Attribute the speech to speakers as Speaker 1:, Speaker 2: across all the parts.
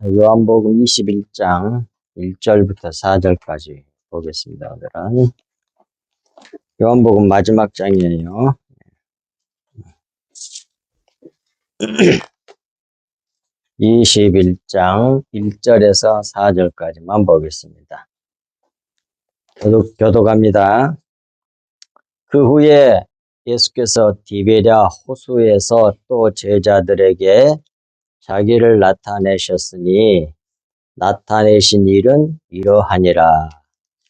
Speaker 1: 요한복음 21장 1절부터 4절까지 보겠습니다. 오늘은 요한복음 마지막 장이에요. 21장 1절에서 4절까지만 보겠습니다. 교독합니다. 그 후에 예수께서 디베랴 호수에서 또 제자들에게 자기를 나타내셨으니 나타내신 일은 이러하니라.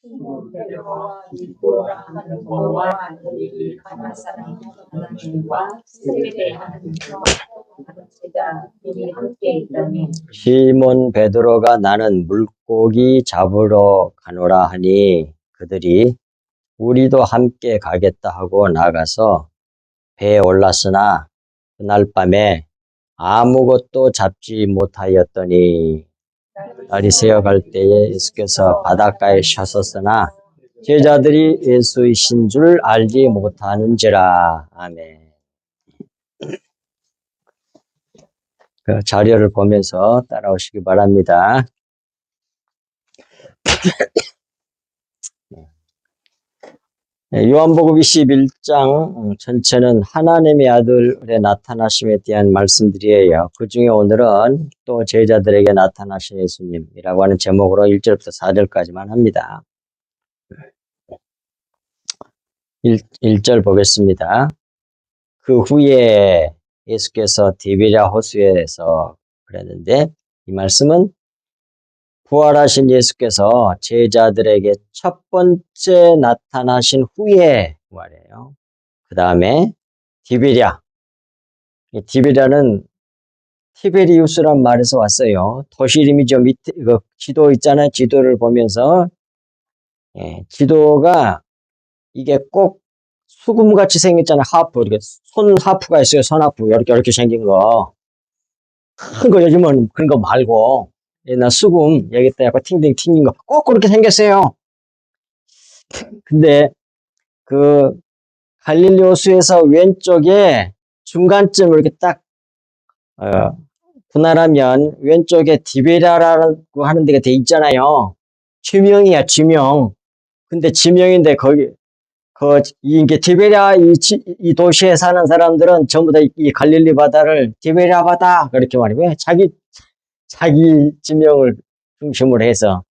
Speaker 2: 시몬 베드로와 디도라 하는 도와 너희 가나 사람 하나님과 세베대 하는 제자들이 함께 있더니
Speaker 1: 시몬 베드로가 나는 물고기 잡으러 가노라 하니 그들이 우리도 함께 가겠다 하고 나가서 배에 올랐으나 그날 밤에 아무것도 잡지 못하였더니 날이 새어갈 때에 예수께서 바닷가에 서셨으나 제자들이 예수이신 줄 알지 못하는지라. 아멘. 그 자료를 보면서 따라오시기 바랍니다. 요한복음 21장 전체는 하나님의 아들의 나타나심에 대한 말씀들이에요. 그 중에 오늘은 또 제자들에게 나타나신 예수님이라고 하는 제목으로 1절부터 4절까지만 합니다. 1절 보겠습니다. 그 후에 예수께서 디베랴 호수에서 그랬는데 이 말씀은 부활하신 예수께서 제자들에게 첫 번째 나타나신 후에 말이에요. 그 다음에 디베랴. 디베랴는 티베리우스란 말에서 왔어요. 도시 이름이죠. 밑에 이거 지도 있잖아요. 지도를 보면서 지도가 이게 꼭 수금같이 생겼잖아요. 하프. 이렇게 손 하프가 있어요. 손 하프. 이렇게 생긴 거. 큰 거 요즘은 그런 거 말고 옛날 수금 여기다 약간 팅팅 튕긴 거 꼭 그렇게 생겼어요. 근데 그 갈릴리 호수에서 왼쪽에 중간쯤 이렇게 딱 분할하면 왼쪽에 디베랴라고 하는 데가 돼 있잖아요. 지명이야, 지명. 근데 지명인데 거기 이게 디베랴 이 도시에 사는 사람들은 전부 다 이 갈릴리 바다를 디베랴 바다 그렇게 말해요. 왜? 자기 지명을 중심으로 해서.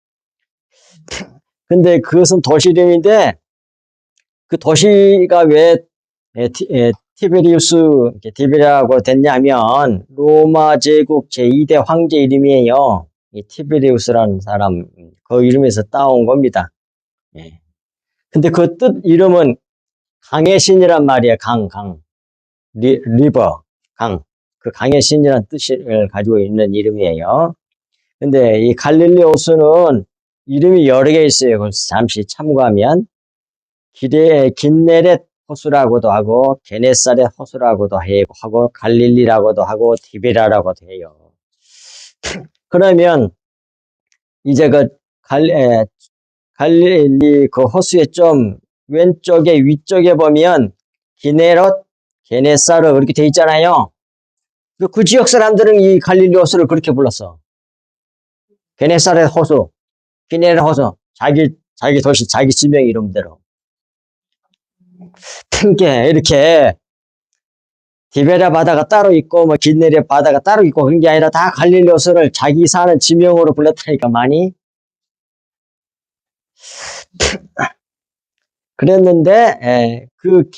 Speaker 1: 근데 그것은 도시 이름인데 그 도시가 왜 티베리우스 디베랴라고 됐냐면 로마 제국 제2대 황제 이름이에요. 이 티베리우스라는 사람 그 이름에서 따온 겁니다. 예. 근데 그 뜻 이름은 강의 신이란 말이에요. 리버, 강. 그 강의 신이라는 뜻을 가지고 있는 이름이에요. 근데 이 갈릴리 호수는 이름이 여러 개 있어요. 그래서 잠시 참고하면 긴네렛 호수라고도 하고 게네사렛 호수라고도 하고 갈릴리라고도 하고 디베랴라고도 해요. 그러면 이제 그 갈릴리 그 호수의 좀 왼쪽에 위쪽에 보면 기네롯, 게네사르 그렇게 돼 있잖아요. 그 지역 사람들은 이 갈릴리 호수를 그렇게 불렀어. 게네사렛 호수, 기네롯 호수, 자기 도시, 자기 지명 이름대로. 게 이렇게 디베랴 바다가 따로 있고 뭐 긴네렛 바다가 따로 있고 그런 게 아니라 다 갈릴리 호수를 자기 사는 지명으로 불렀다니까 많이. 그랬는데 그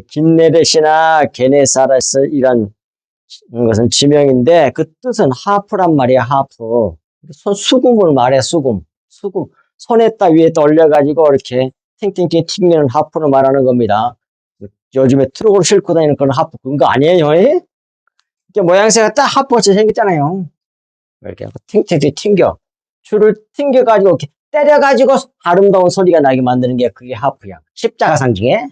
Speaker 1: 긴네렛이나 게네사렛 이런 것은 지명인데 그 뜻은 하프란 말이야. 하프. 수금을 말해. 수금. 손에다 위에다 올려가지고 이렇게 팅팅팅 튕기는 하프를 말하는 겁니다. 요즘에 트럭으로 싣고 다니는 그런 하프 그런 거 아니에요? 이게 모양새가 딱 하프같이 생겼잖아요. 이렇게 팅팅팅 튕겨. 줄을 튕겨가지고 이렇게 때려가지고 아름다운 소리가 나게 만드는 게 그게 하프야. 십자가 상징에.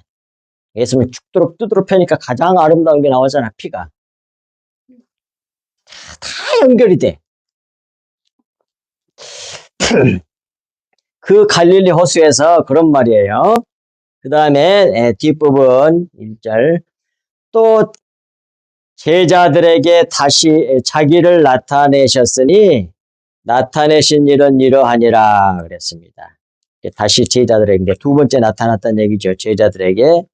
Speaker 1: 예수님이 죽도록 뜯도록 펴니까 가장 아름다운 게 나오잖아. 피가. 다 연결이 돼. 그 갈릴리 호수에서 그런 말이에요. 그 다음에 뒷부분 1절 또 제자들에게 다시 자기를 나타내셨으니 나타내신 일은 이러하니라 그랬습니다. 다시 제자들에게 이제 두 번째 나타났다는 얘기죠. 제자들에게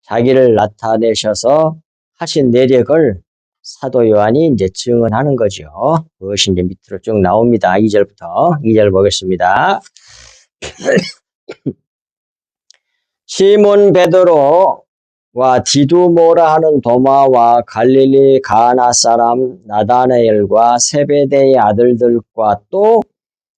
Speaker 1: 자기를 나타내셔서 하신 내력을 사도 요한이 이제 증언하는 거죠. 그것이 이제 밑으로 쭉 나옵니다. 2절부터 2절 보겠습니다. 시몬 베드로와 디두모라 하는 도마와 갈릴리 가나 사람 나다나엘과 세베대의 아들들과 또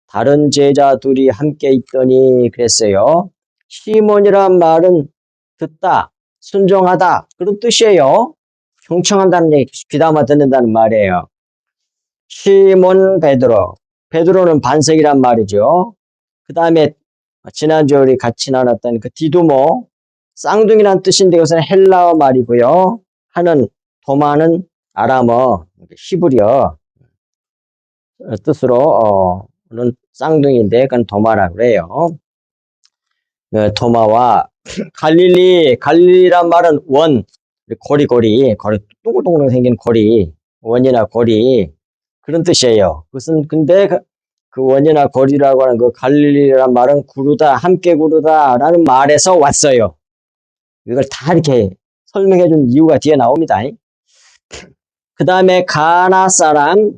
Speaker 1: 다른 제자 둘이 함께 있더니 그랬어요. 시몬이란 말은 듣다, 순종하다 그런 뜻이에요. 경청한다는 얘기, 귀담아 듣는다는 말이에요. 시몬 베드로, 베드로는 반석이란 말이죠. 그 다음에 지난주에 우리 같이 나눴던 그 디두모, 쌍둥이란 뜻인데 이것은 헬라어 말이고요. 하는 도마는 아람어, 히브리어 뜻으로는 쌍둥이인데 그건 도마라고 그래요. 도마와 갈릴리란 말은 원, 고리, 동글동글 생긴 고리, 원이나 고리, 그런 뜻이에요. 그것은, 근데 그 원이나 고리라고 하는 그 갈릴리란 말은 구르다, 함께 구르다라는 말에서 왔어요. 이걸 다 이렇게 설명해 준 이유가 뒤에 나옵니다. 그 다음에 가나 사람,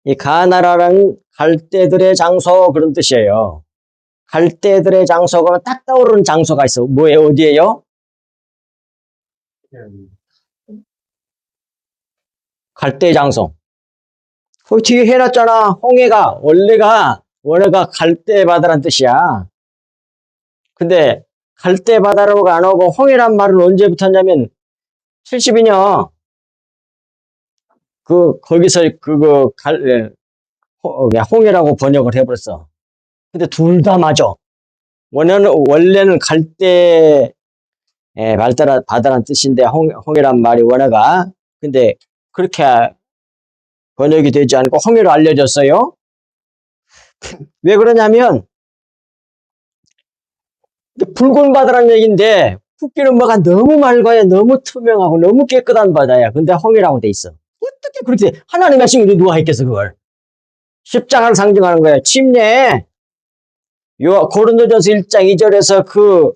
Speaker 1: 이 가나라는 갈대들의 장소 그런 뜻이에요. 갈대들의 장소가 딱 떠오르는 장소가 있어. 뭐예요? 어디예요? 갈대 장소. 거기 뒤에 해놨잖아. 홍해가 원래가 갈대 바다란 뜻이야. 근데 갈대 바다로 안 오고 홍해란 말은 언제 붙었냐면 70이냐. 거기서 홍해라고 번역을 해버렸어. 근데 둘 다 맞아. 원래는 갈대 바다란 뜻인데 홍해란 말이 원어가. 근데 그렇게 번역이 되지 않고 홍해로 알려졌어요. 왜 그러냐면 붉은 바다란 얘기인데 붓기는 뭐가 너무 맑아요. 너무 투명하고 너무 깨끗한 바다야. 근데 홍해라고 돼 있어. 어떻게 그렇게 하나님의 말씀이 누가 했겠어 그걸. 십자가를 상징하는 거야. 침례. 고린도전서 1장 2절에서 그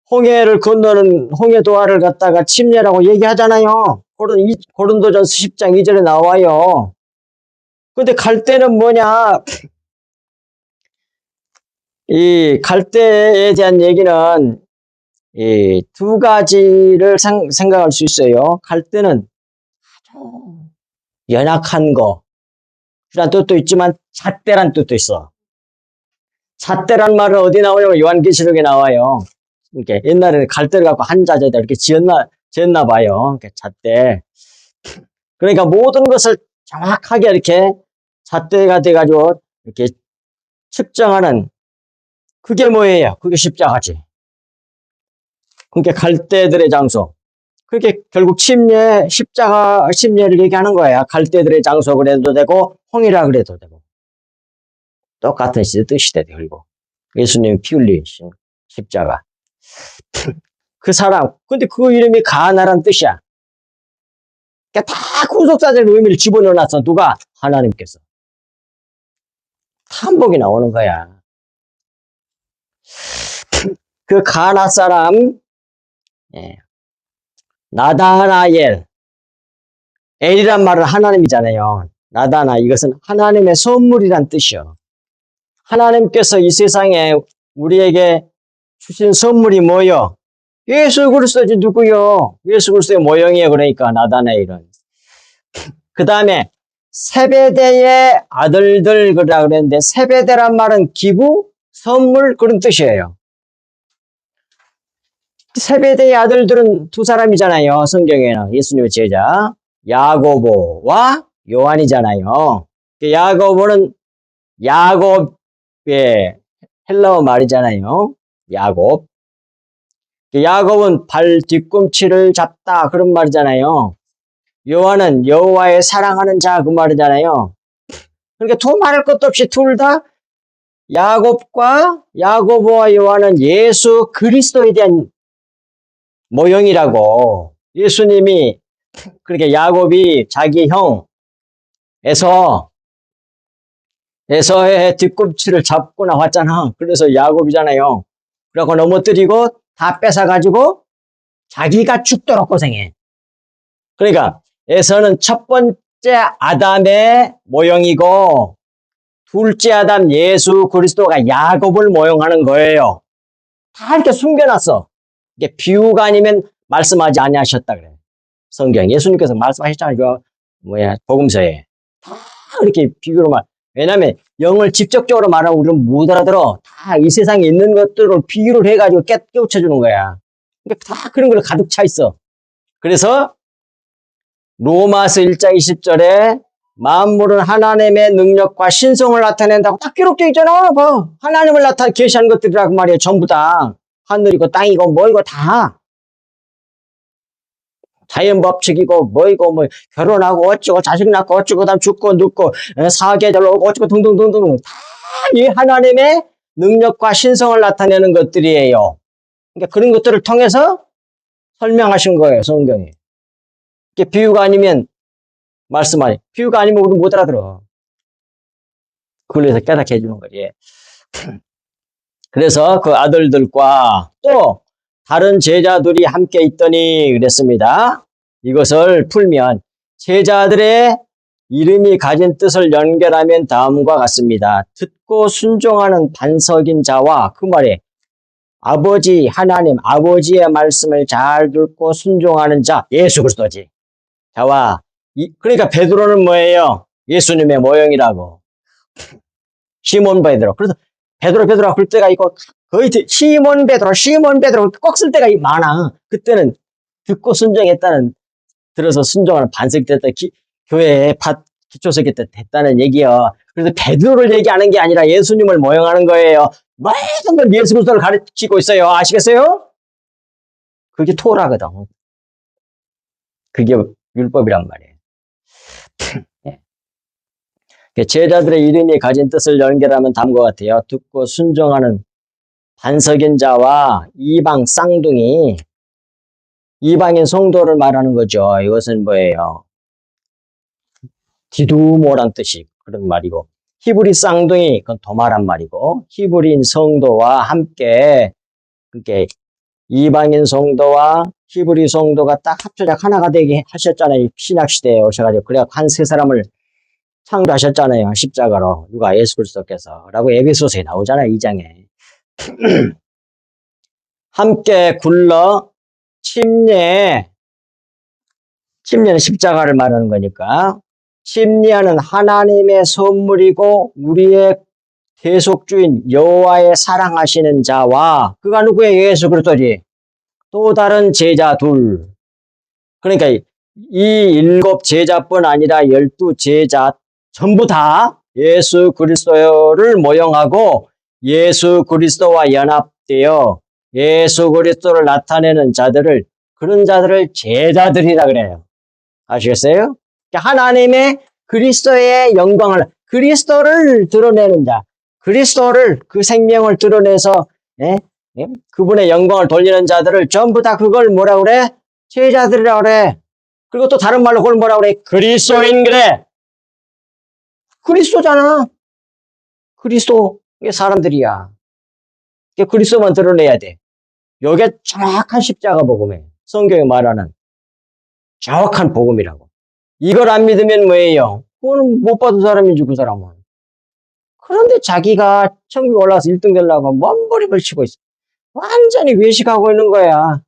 Speaker 1: 홍해를 건너는 홍해 도하를 갖다가 침례라고 얘기하잖아요. 고린도전서 10장 2절에 나와요. 근데 갈대는 뭐냐? 이 갈대에 대한 얘기는 이 두 가지를 생각할 수 있어요. 갈대는 아주 연약한 거, 이란 뜻도 있지만 잣대란 뜻도 있어. 잣대란 말은 어디 나오냐면 요한계시록에 나와요. 이렇게 옛날에는 갈대를 갖고 한자재다 이렇게 지었나 봐요. 잣대. 그러니까 모든 것을 정확하게 이렇게 잣대가 돼가지고 이렇게 측정하는 그게 뭐예요? 그게 십자가지. 그러니까 갈대들의 장소. 그게 결국 십자가 침례를 얘기하는 거야. 갈대들의 장소 그래도 되고 홍이라 그래도 되고. 똑같은 뜻이 돼, 결국. 예수님이 피 흘리신 십자가. 그 사람, 근데 그 이름이 가나란 뜻이야. 그러니까 다 구속사적 의미를 집어넣어놨어. 누가? 하나님께서. 한복이 나오는 거야. 그 가나 사람, 나다나엘. 엘이란 말은 하나님이잖아요. 나다나, 이것은 하나님의 선물이란 뜻이요. 하나님께서 이 세상에 우리에게 주신 선물이 뭐요? 예수 그리스도지 누구요? 예수 그리스도의 모형이에요. 그러니까 나다나엘은. 그 다음에 세베대의 아들들 그러라 그랬는데 세베대란 말은 기부, 선물 그런 뜻이에요. 세베대의 아들들은 두 사람이잖아요. 성경에는 예수님의 제자 야고보와 요한이잖아요. 야고보는 야곱의 헬라어 말이잖아요. 야곱. 야곱은 발 뒤꿈치를 잡다 그런 말이잖아요. 요한은 여호와의 사랑하는 자 그 말이잖아요. 그러니까 두 말할 것도 없이 둘 다 야고보와 요한은 예수 그리스도에 대한 모형이라고. 예수님이 그렇게 야곱이 자기 형에서 에서의 뒤꿈치를 잡고 나왔잖아. 그래서 야곱이잖아요. 그러고 넘어뜨리고 다 뺏어가지고 자기가 죽도록 고생해. 그러니까 에서는 첫 번째 아담의 모형이고 둘째 아담 예수 그리스도가 야곱을 모형하는 거예요. 다 이렇게 숨겨놨어. 이게 비유가 아니면 말씀하지 아니하셨다 그래. 성경 예수님께서 말씀하셨잖아요. 이거 복음서에 다 이렇게 비유로 말. 왜냐하면 영을 직접적으로 말하면 우리는 못 알아들어. 다 이 세상에 있는 것들을 비유를 해가지고 깨우쳐 주는 거야. 그러니까 다 그런 걸 가득 차 있어. 그래서 로마서 1장 20절에 만물은 하나님의 능력과 신성을 나타낸다고 딱 기록되어 있잖아. 봐. 하나님을 계시하는 것들이라고 말이에요. 전부 다. 하늘이고 땅이고 뭐이고 다. 자연 법칙이고 뭐이고 뭐 결혼하고 어쩌고 자식 낳고 어쩌고 그다음 죽고 눕고 사계절 오고 어쩌고 등등등등 다 이 하나님의 능력과 신성을 나타내는 것들이에요. 그러니까 그런 것들을 통해서 설명하신 거예요. 성경이. 이게 비유가 아니면 말씀하니 비유가 아니면 우리 못 알아들어. 그래서 깨닫게 해주는 거지. 그래서 그 아들들과 또 다른 제자들이 함께 있더니 그랬습니다. 이것을 풀면 제자들의 이름이 가진 뜻을 연결하면 다음과 같습니다. 듣고 순종하는 반석인 자와 그 말에 아버지 하나님 아버지의 말씀을 잘 듣고 순종하는 자 예수 그리스도지. 자와 그러니까 베드로는 뭐예요? 예수님의 모형이라고. 시몬 베드로. 그래서 베드로가 글 때가 있고 거의 시몬 베드로 꼭 쓸 때가 많아. 그때는 듣고 순종했다는 들어서 순종하는 반석이 됐다. 교회에 기초석이 됐다는 얘기요. 그래서 베드로를 얘기하는 게 아니라 예수님을 모형하는 거예요. 모든 걸 예수 그리스도를 가르치고 있어요. 아시겠어요? 그게 토라거든. 그게 율법이란 말이에요. 제자들의 이름이 가진 뜻을 연결하면 다음과 같아요. 듣고 순종하는 반석인 자와 이방 쌍둥이, 이방인 성도를 말하는 거죠. 이것은 뭐예요? 디두모란 뜻이 그런 말이고, 히브리 쌍둥이, 그건 도마란 말이고, 히브리인 성도와 함께, 그게 이방인 성도와 히브리 성도가 딱 합쳐져 하나가 되게 하셨잖아요. 신약시대에 오셔가지고. 그래야 한 세 사람을 창조하셨잖아요. 십자가로. 누가 예수 그리스도께서. 라고 에베소서에 나오잖아요. 2장에. 함께 굴러 침례는 십자가를 말하는 거니까 침례하는 하나님의 선물이고 우리의 대속주인 여호와의 사랑하시는 자와 그가 누구예요? 예수 그리스도지. 또 다른 제자 둘. 그러니까 이 7 제자뿐 아니라 12 제자 전부 다 예수 그리스도를 모형하고 예수 그리스도와 연합되어 예수 그리스도를 나타내는 자들을 그런 자들을 제자들이라 그래요. 아시겠어요? 하나님의 그리스도의 영광을 그리스도를 드러내는 자, 그리스도를 그 생명을 드러내서 그분의 영광을 돌리는 자들을 전부 다 그걸 뭐라 그래? 제자들이라 그래. 그리고 또 다른 말로 그걸 뭐라 그래? 그리스도인 그래. 그리스도잖아. 그리스도의 사람들이야. 그리스도만 드러내야 돼. 이게 정확한 십자가 복음이에요. 성경이 말하는 정확한 복음이라고. 이걸 안 믿으면 뭐예요? 그거는 못 받은 사람이지 그 사람은. 그런데 자기가 천국에 올라가서 1등 되려고 몸부림을 치고 있어. 완전히 외식하고 있는 거야.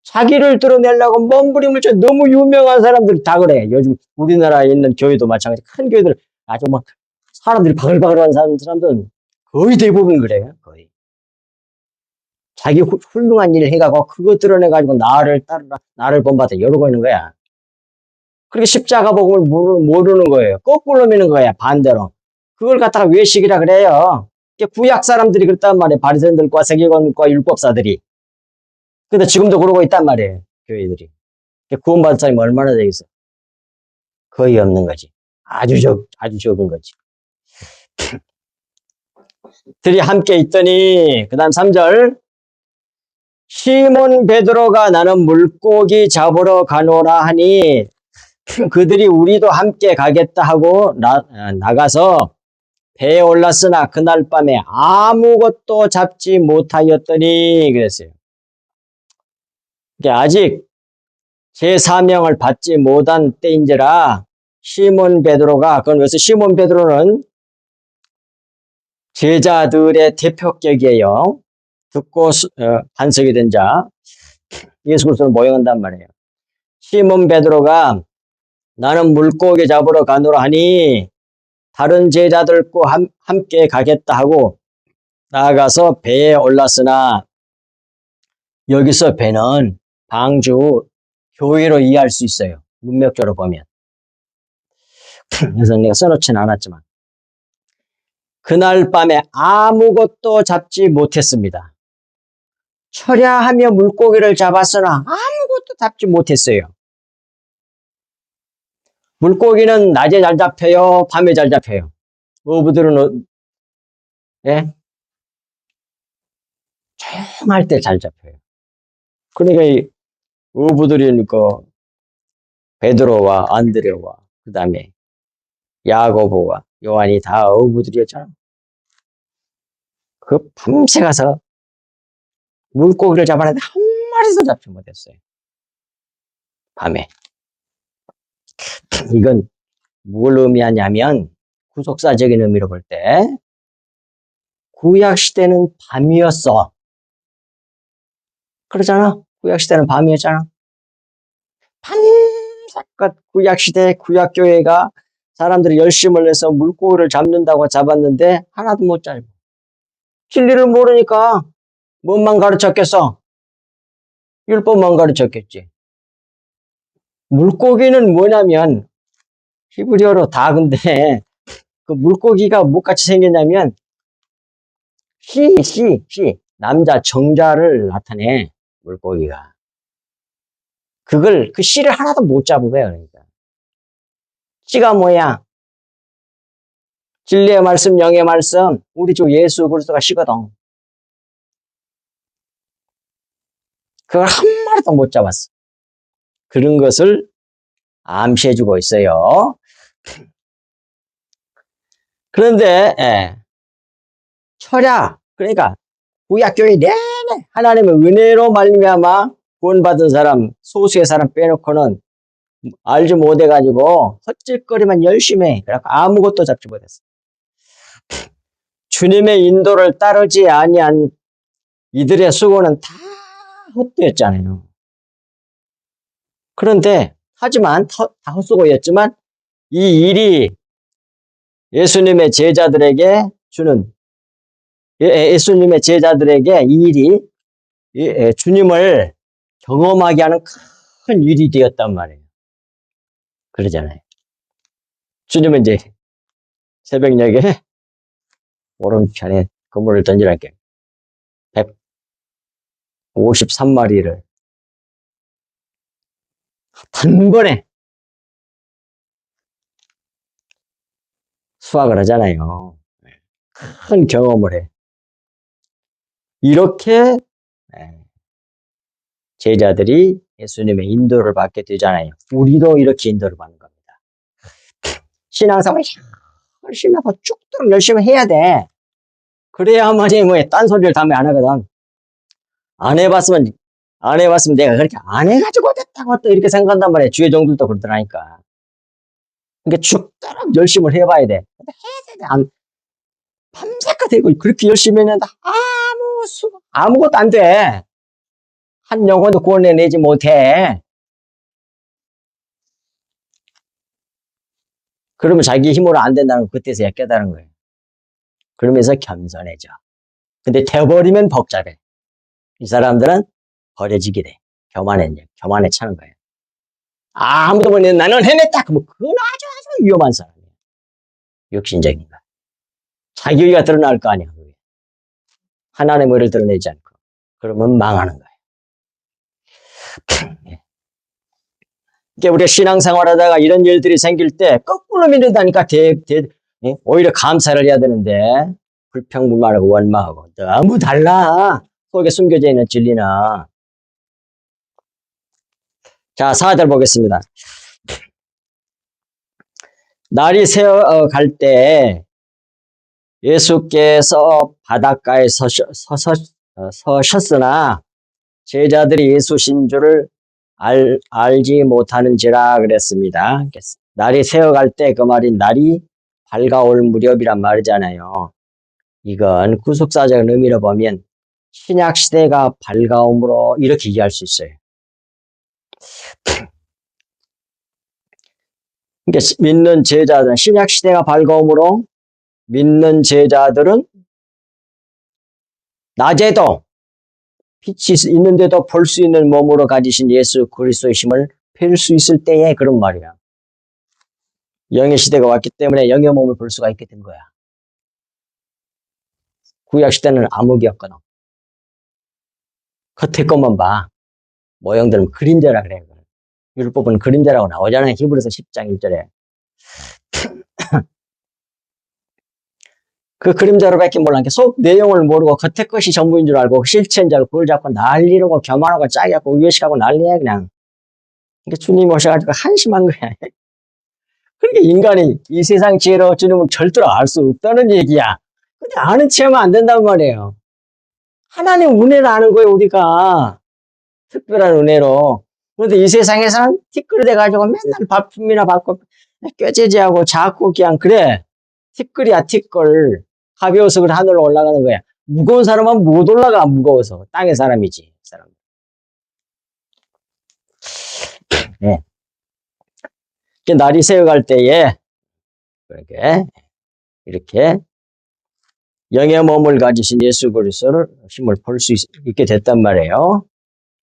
Speaker 1: 자기를 드러내려고 몸부림을 쳐. 너무 유명한 사람들 다 그래. 요즘 우리나라에 있는 교회도 마찬가지. 큰 교회들 아주 막 사람들이 바글바글한 사람들은 거의 대부분 그래요. 거의. 자기 훌륭한 일을 해가고 그거 드러내가지고 나를 따르라, 나를 본받아 이러고 있는 거야. 그렇게 십자가 복음을 모르는 거예요. 거꾸로 믿는 거야. 반대로. 그걸 갖다가 외식이라 그래요. 구약 사람들이 그랬단 말이에요. 바리새인들과 세계관과 율법사들이. 근데 지금도 그러고 있단 말이에요. 교회들이. 구원받은 사람이 얼마나 되겠어? 거의 없는 거지. 아주 적은 거지. 들이 함께 있더니 그 다음 3절 시몬 베드로가 나는 물고기 잡으러 가노라 하니 그들이 우리도 함께 가겠다 하고 나가서 배에 올랐으나 그날 밤에 아무것도 잡지 못하였더니 그랬어요. 아직 제 사명을 받지 못한 때인지라 시몬 베드로가, 그건 왜서 시몬 베드로는 제자들의 대표격이에요. 듣고 반석이 된 자, 예수 그리스도를 모형한단 말이에요. 시몬 베드로가 나는 물고기 잡으러 가노라 하니 다른 제자들과 함께 가겠다 하고 나아가서 배에 올랐으나, 여기서 배는 방주 교회로 이해할 수 있어요. 문맥적으로 보면. 그래서 내가 써놓지는 않았지만 그날 밤에 아무것도 잡지 못했습니다. 철야하며 물고기를 잡았으나 아무것도 잡지 못했어요. 물고기는 낮에 잘 잡혀요? 밤에 잘 잡혀요? 어부들은 예? 조용할 때 잘 잡혀요. 그러니까 이 어부들이 베드로와 안드레와 그 다음에 야고보와 요한이 다 어부들이었잖아. 그 밤새 가서 물고기를 잡아내는데 한 마리도 잡지 못했어요. 밤에. 이건 뭘 의미하냐면 구속사적인 의미로 볼 때 구약시대는 밤이었어. 그러잖아. 구약시대는 밤이었잖아. 밤새껏 구약시대 구약교회가 사람들이 열심을 내서 물고기를 잡는다고 잡았는데 하나도 못 잡고 진리를 모르니까 뭔만 가르쳤겠어? 율법만 가르쳤겠지. 물고기는 뭐냐면 히브리어로 다, 근데 그 물고기가 뭐같이 생겼냐면 씨 남자 정자를 나타내. 물고기가 그걸 그 씨를 하나도 못 잡은 거야. 그러니까 씨가 뭐야? 진리의 말씀, 영의 말씀, 우리 주 예수 그리스도가 씨거든. 그걸 한 마리도 못 잡았어. 그런 것을 암시해주고 있어요. 그런데 철야, 그러니까 구약교회 내내 하나님의 은혜로 말미암아 구원받은 사람, 소수의 사람 빼놓고는 알지 못해가지고 헛짓거리만 열심히 해. 그래서 아무것도 잡지 못했어. 주님의 인도를 따르지 아니한 이들의 수고는 다 헛되었잖아요. 그런데 하지만 다 헛수고였지만 이 일이 예수님의 제자들에게 예수님의 제자들에게 이 일이 주님을 경험하게 하는 큰 일이 되었단 말이에요. 그러잖아요. 주님은 이제 새벽녘에 오른편에 그물을 던지랄게 153마리를 단번에 수확을 하잖아요. 큰 경험을 해. 이렇게 제자들이 예수님의 인도를 받게 되잖아요. 우리도 이렇게 인도를 받는 겁니다. 신앙생활 열심히 하고 쭉쭉 열심히 해야 돼. 그래야만이 딴소리를 다음에 안 하거든. 안 해봤으면 내가 그렇게 안 해가지고 됐다고 또 이렇게 생각한단 말이야. 주의 종들도 그러더라니까. 그러니까 죽도록 열심히 해봐야 돼. 근데 해야 돼. 밤새까 되고 그렇게 열심히 했는데 아무것도 안 돼. 한 영혼도 구원해내지 못해. 그러면 자기 힘으로 안 된다는 거 그때서야 깨달은 거예요. 그러면서 겸손해져. 근데 되어버리면 복잡해. 이 사람들은 버려지게 돼. 교만에 차는 거예요. 아무도 모르는 나는 해냈다. 그건 아주 위험한 사람이에요. 육신적인 거. 자기 의가 드러날 거 아니야. 하나님의 의를 드러내지 않고. 그러면 망하는 거예요. 그러니까 우리가 신앙생활 하다가 이런 일들이 생길 때 거꾸로 믿는다니까 오히려 감사를 해야 되는데 불평불만하고 원망하고 너무 달라. 속에 숨겨져 있는 진리나. 자, 4절 보겠습니다. 날이 새어갈 때 예수께서 바닷가에 서셨으나 제자들이 예수신 줄을 알지 못하는지라 그랬습니다. 날이 새어갈 때, 그 말인 날이 밝아올 무렵이란 말이잖아요. 이건 구속사적 의미로 보면 신약 시대가 밝아옴으로 이렇게 이해할 수 있어요. 그러니까 믿는 제자들은, 신약 시대가 밝아옴으로 믿는 제자들은 낮에도 빛이 있는데도 볼 수 있는 몸으로 가지신 예수 그리스도의 힘을 뵐 수 있을 때에, 그런 말이야. 영의 시대가 왔기 때문에 영의 몸을 볼 수가 있게 된 거야. 구약 시대는 암흑이었거든. 겉에 것만 봐. 모형들은 그림자라 그래. 율법은 그림자라고 나오잖아요. 히브리서 10장 1절에. 그 그림자로밖에 몰랐는데 속 내용을 모르고 겉에 것이 전부인 줄 알고 실체인 줄 알고 그걸 잡고 난리르고 교만하고 짜게하고 의외식하고 난리야 그냥. 그러니까 주님 오셔가지고 한심한 거야. 그러니까 인간이 이 세상 지혜로 주님은 절대로 알 수 없다는 얘기야. 근데 아는 체하면 안 된단 말이에요. 하나님 은혜를 아는 거예요, 우리가. 특별한 은혜로. 그런데 이 세상에서는 티끌이 돼가지고 맨날 밥품이나 받고 꾀죄죄하고 자꾸 그냥 그래. 티끌이야, 티끌. 가벼워서 그래 하늘로 올라가는 거야. 무거운 사람은 못 올라가, 무거워서. 땅의 사람이지, 사람. 네. 날이 새어갈 때에, 이렇게 영의 몸을 가지신 예수 그리스도를 힘을 볼 수 있게 됐단 말이에요.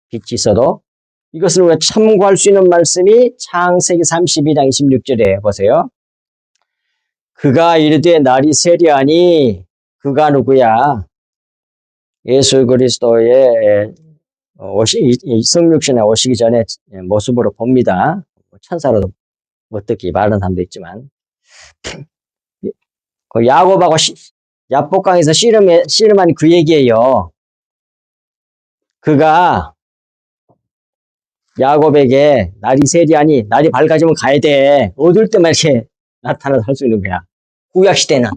Speaker 1: 빛이 있어도. 이것을 우리가 참고할 수 있는 말씀이 창세기 32장 26절에 보세요. 그가 이르되 날이 새려하니, 그가 누구야? 예수 그리스도의 성육신에 오시기 전에 모습으로 봅니다. 천사로도 어떻게 말하는 사람도 있지만, 그 야곱하고 야복강에서 씨름한 그 얘기예요. 그가 야곱에게 날이 새려하니, 날이 밝아지면 가야 돼. 어두울 때만 이렇게 나타나서 할 수 있는 거야. 구약 시대는.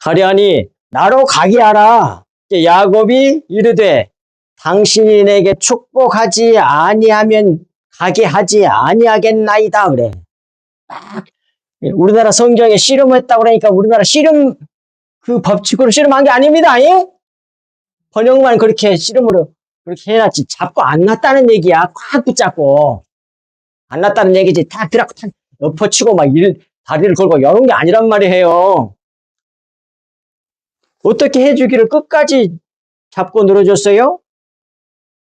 Speaker 1: 가려하니 나로 가게 하라. 야곱이 이르되 당신이 내게 축복하지 아니하면 가게 하지 아니하겠나이다 그래. 우리나라 성경에 씨름했다고 그러니까 우리나라 씨름 그 법칙으로 씨름한 게 아닙니다. 예? 번역만 그렇게 씨름으로 그렇게 해놨지. 잡고 안 났다는 얘기야. 꽉 붙잡고. 안 났다는 얘기지. 다 들어가고 엎어치고 막 다리를 걸고 이런 게 아니란 말이에요. 어떻게 해주기를 끝까지 잡고 늘어줬어요?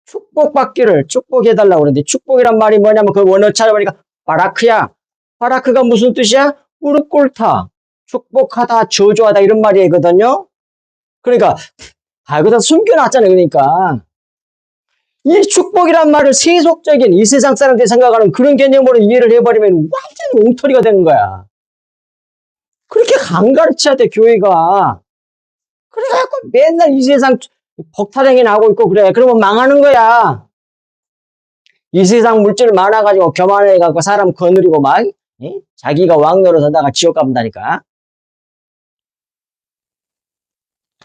Speaker 1: 축복받기를 축복해달라고 그러는데, 축복이란 말이 뭐냐면 그 원어 찾아보니까 바라크야. 바라크가 무슨 뜻이야? 무릎 꿇다, 축복하다, 저주하다 이런 말이거든요. 그러니까 거기다 숨겨놨잖아요. 그러니까 이 축복이란 말을 세속적인 이 세상 사람들이 생각하는 그런 개념으로 이해를 해버리면 완전히 엉터리가 되는 거야. 그렇게 안 가르쳐야 돼, 교회가. 그래갖고 맨날 이 세상 복타령이 나오고 있고 그래. 그러면 망하는 거야. 이 세상 물질 많아가지고 교만해갖고 사람 거느리고 막, 예? 자기가 왕노로 서다가 지옥 가본다니까.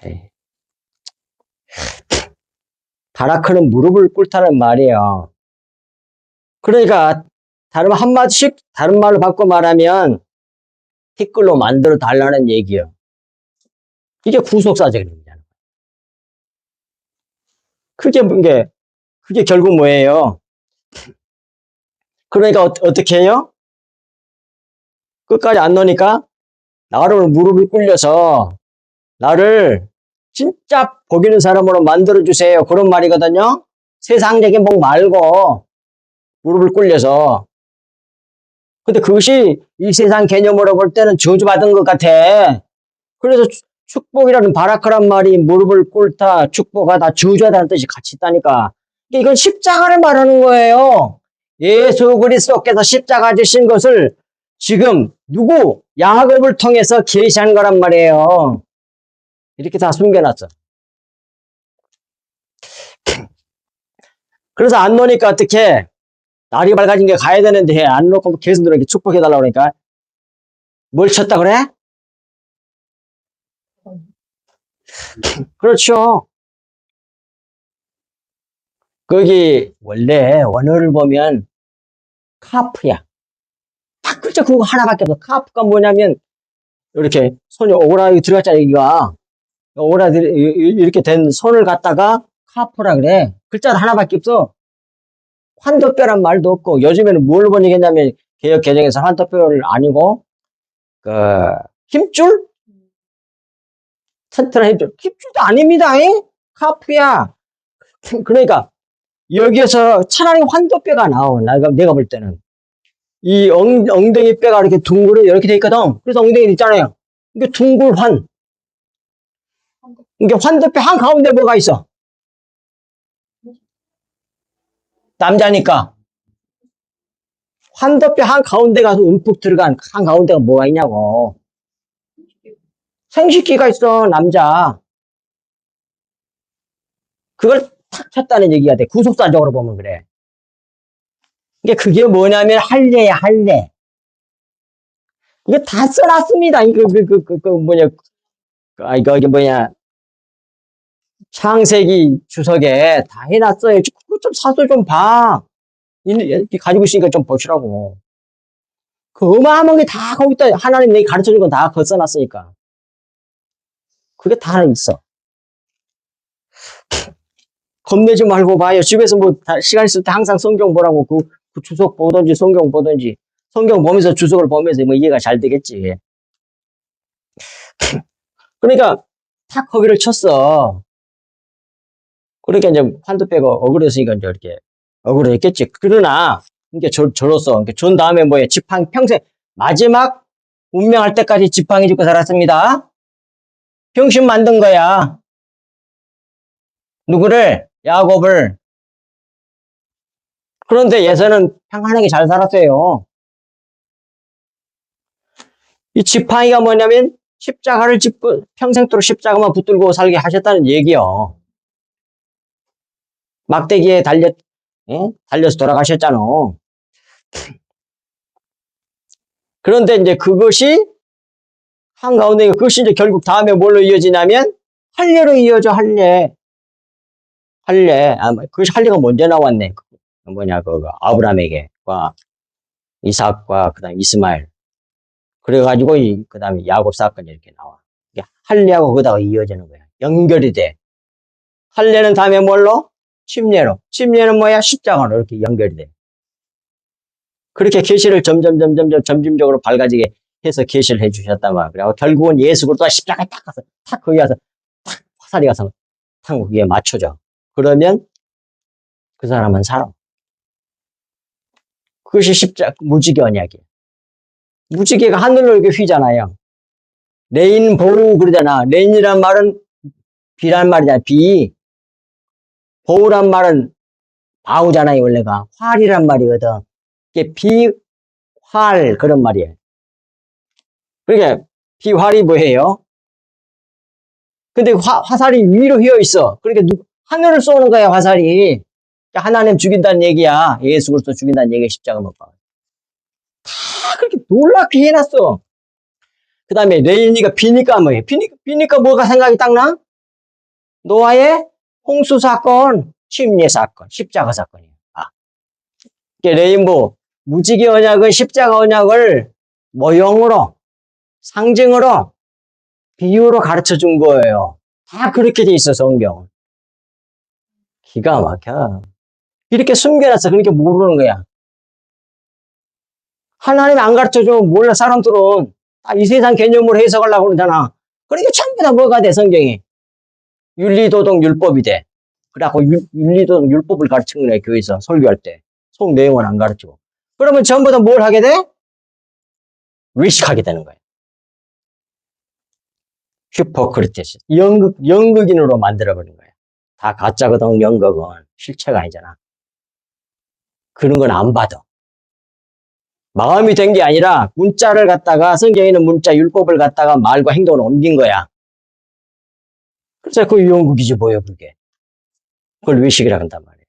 Speaker 1: 예. 바라크는 무릎을 꿇다는 말이에요. 그러니까 한마디씩 다른 말로 바꿔 말하면 티끌로 만들어 달라는 얘기예요. 이게 구속사적인 의미잖아요. 그게 결국 뭐예요? 그러니까 어떻게 해요? 끝까지 안 넣으니까 나를 무릎을 꿇려서 나를 진짜 복 있는 사람으로 만들어주세요. 그런 말이거든요. 세상적인 복 말고 무릎을 꿇려서. 근데 그것이 이 세상 개념으로 볼 때는 저주받은 것 같아. 그래서 축복이라는 바라크란 말이 무릎을 꿇다, 축복하다, 저주하다는 뜻이 같이 있다니까. 이건 십자가를 말하는 거예요. 예수 그리스도께서 십자가 지신 것을 지금 누구? 야곱을 통해서 계시한 거란 말이에요. 이렇게 다 숨겨놨어. 그래서 안 놓으니까 어떻게? 날이 밝아진 게 가야 되는데 안 놓고 계속 이렇게 축복해달라고 그러니까. 뭘 쳤다 그래? 그렇죠. 거기 원래 원어를 보면 카프야. 딱 글자 그거 하나밖에 없어. 카프가 뭐냐면 이렇게 손이 오그라들어 들어갔잖아 여기가. 오그라들어 이렇게 된 손을 갖다가 카프라 그래. 글자는 하나밖에 없어. 환도뼈란 말도 없고 요즘에는 뭘 번역했냐면 개역 개정에서 환도뼈를 아니고 그 힘줄? 튼튼한 힘줄도 아닙니다. 잉? 카프야. 그러니까 여기에서 차라리 환도뼈가 나와. 내가 볼 때는 이 엉덩이 뼈가 이렇게 둥그러 이렇게 돼 있거든. 그래서 엉덩이 있잖아요. 이게 둥글환. 이게 환도뼈 한 가운데 뭐가 있어? 남자니까 환도뼈 한 가운데 가서 움푹 들어간 한 가운데가 뭐가 있냐고. 생식기가 있어 남자. 그걸 탁 쳤다는 얘기가 돼. 구속사적으로 보면 그래. 그게 뭐냐면 할례야 할례. 이게 다 써놨습니다. 뭐냐, 이게 뭐냐, 창세기 주석에 다 해놨어요. 그거 좀 사서 좀 봐. 이렇게 가지고 있으니까 좀 보시라고. 그 어마어마한 게 다 거기다 하나님 내가 가르쳐 준 건 다 거기 써놨으니까. 그게 다 있어. 겁내지 말고 봐요. 집에서 뭐 시간 있을 때 항상 성경 보라고 그 주석 보든지 성경 보든지 성경 보면서 주석을 보면서 뭐 이해가 잘 되겠지. 그러니까 탁 거기를 쳤어. 그러니까 이제 환도 빼고 억울했으니까 이제 이렇게 억울했겠지. 그러나 이게 저로서 준 다음에 뭐예요? 지팡이 평생 마지막 운명할 때까지 지팡이 짚고 살았습니다. 병신 만든 거야. 누구를? 야곱을. 그런데 예서는 평안하게 잘 살았어요. 이 지팡이가 뭐냐면 십자가를 짚고 평생도록 십자가만 붙들고 살게 하셨다는 얘기요. 막대기에 달려서 돌아가셨잖아. 그런데 이제 그것이 한가운데 그것이 이제 결국 다음에 뭘로 이어지냐면 할례로 이어져 할례. 그것이 할례가 먼저 나왔네. 뭐냐 아브라함에게과 이삭과 그다음 이스마엘. 그래가지고 그다음에 야곱 사건이 이렇게 나와. 할례하고 그다가 이어지는 거야. 연결이 돼. 할례는 다음에 뭘로? 침례로. 침례는 뭐야? 십자가로 이렇게 연결이 돼. 그렇게 계시를 점점적으로 밝아지게 해서 계시를 해주셨단 말이야. 그리고 결국은 예수 그리스도가 십자가에 딱 가서 탁 거기 가서 탁 화살이 가서 탁 거기에 맞춰져. 그러면 그 사람은 살아. 그것이 무지개 언약이야. 무지개가 하늘로 이렇게 휘잖아요. 레인보우 그러잖아. 레인이란 말은 비란 말이잖아. 비. 보우란 말은 바우잖아요. 원래가. 활이란 말이거든. 이게 비활 그런 말이에요. 그러니까 비활이 뭐예요? 근데 화살이 위로 휘어 있어. 그러니까 하늘을 쏘는 거야 화살이. 그러니까 하나님 죽인다는 얘기야. 예수 그리스도 죽인다는 얘기야. 십자가 못 박아. 다 그렇게 놀랍게 해놨어. 그 다음에 레인이가 비니까 뭐예요? 비니까 뭐가 생각이 딱 나? 노아의 홍수 사건, 침례 사건, 십자가 사건이에요. 레인보우 무지개 언약은 십자가 언약을 모형으로 상징으로 비유로 가르쳐 준 거예요. 다 그렇게 돼 있어 성경. 기가 막혀. 이렇게 숨겨놨어. 그러니까 모르는 거야. 하나님 안 가르쳐 주면 몰라 사람들은 이 세상 개념으로 해석하려고 그러잖아. 그러니까 전부 다 뭐가 돼 성경이. 윤리도덕 율법이 돼. 그래갖고 윤리도덕 율법을 가르치는 거야 교회에서 설교할 때. 속 내용은 안 가르치고. 그러면 전부 다 뭘 하게 돼? 외식하게 되는 거야. 슈퍼크리테스. 연극인으로 만들어버린 거야. 다 가짜거든 연극은. 실체가 아니잖아. 그런 건 안 받아. 마음이 된 게 아니라 문자를 갖다가 성경에 있는 문자 율법을 갖다가 말과 행동을 옮긴 거야. 그래서 그 연극이지 뭐예요 그게. 그걸 외식이라고 한단 말이에요.